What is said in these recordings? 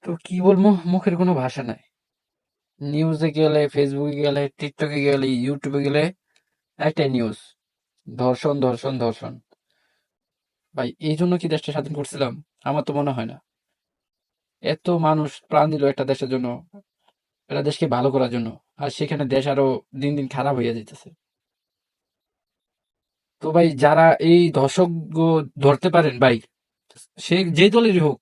তো কি বলবো, মুখের কোনো ভাষা নাই। নিউজে গেলে, ফেসবুকে গেলে, টিকটকে গেলে, ইউটিউবে গেলে একটাই নিউজ: ধর্ষণ, ধর্ষণ, ধর্ষণ। ভাই, এই জন্য কি দেশটা স্বাধীন করছিলাম? আমার তো মনে হয় না। এত মানুষ প্রাণ দিল একটা দেশের জন্য, একটা দেশকে ভালো করার জন্য, আর সেখানে দেশ আরো দিন দিন খারাপ হইয়া যাইতেছে। তো ভাই, যারা এই ধর্ষক ধরতে পারেন ভাই, সে যে দলেরই হোক,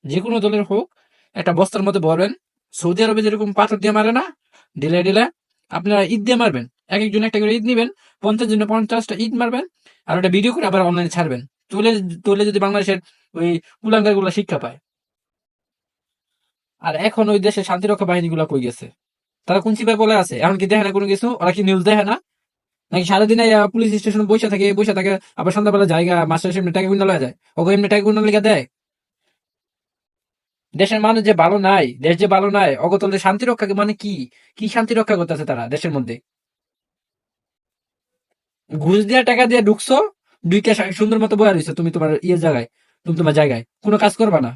যে কোনো দলের হোক, একটা বস্তার মধ্যে ভরবেন। সৌদি আরবে যেরকম পাথর দিয়ে মারে না, ঢিলে ঢিলে, আপনারা ঈদ দিয়ে মারবেন। এক একজন একটা করে ঈদ নিবেন, 50 জনে 50টা ঈদ মারবেন, আর ওটা ভিডিও করে আবার অনলাইনে ছাড়বেন। তুলে তুলে যদি বাংলাদেশের ওই কুলাঙ্গার গুলা শিক্ষা পায়। আর এখন ওই দেশের শান্তিরক্ষা বাহিনী গুলা কই গেছে? তারা কোন চিপায় বলে আছে? এখন কি দেখে না কোনো কিছু? ওরা কি নিউজ দেখে না? নাকি সারাদিন পুলিশ স্টেশনে বসে থাকে, আবার সন্ধ্যাবেলা জায়গা মাস্টার এমনি টাকা গুন্ডা লয়ে যায়? ওকে এমনি টাকা গুন্ডা লেগে দেয়? দেশের মানুষ যে ভালো নাই, দেশ যে ভালো নাই, অগতলে শান্তি রক্ষা মানে কি? কি শান্তি রক্ষা করতেছে তারা দেশের মধ্যে? ঘুষ দিয়া টাকা দিয়ে ঢুকছো, ঢুকে সুন্দর মতো বয়া রয়েছে তুমি তোমার জায়গায়, তুমি তোমার জায়গায় কোনো কাজ করবা না।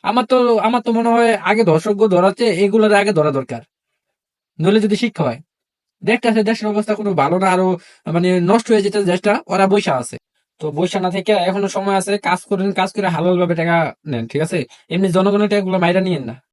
আমার তো আমার তো মনে হয় আগে ধর্ষক ধরাচ্ছে, এগুলোর আগে ধরা দরকার, নইলে যদি শিক্ষা হয়। দেখতে আছে দেশের অবস্থা কোনো ভালো না, আরো মানে নষ্ট হয়ে যেতে দেশটা, ওরা বৈশা আছে। তো বৈশা না থেকে এখনো সময় আছে, কাজ করেন, কাজ করে হালাল ভাবে টাকা নেন, ঠিক আছে? এমনি জনগণের টাকা গুলো মাইরা নিয়েন না।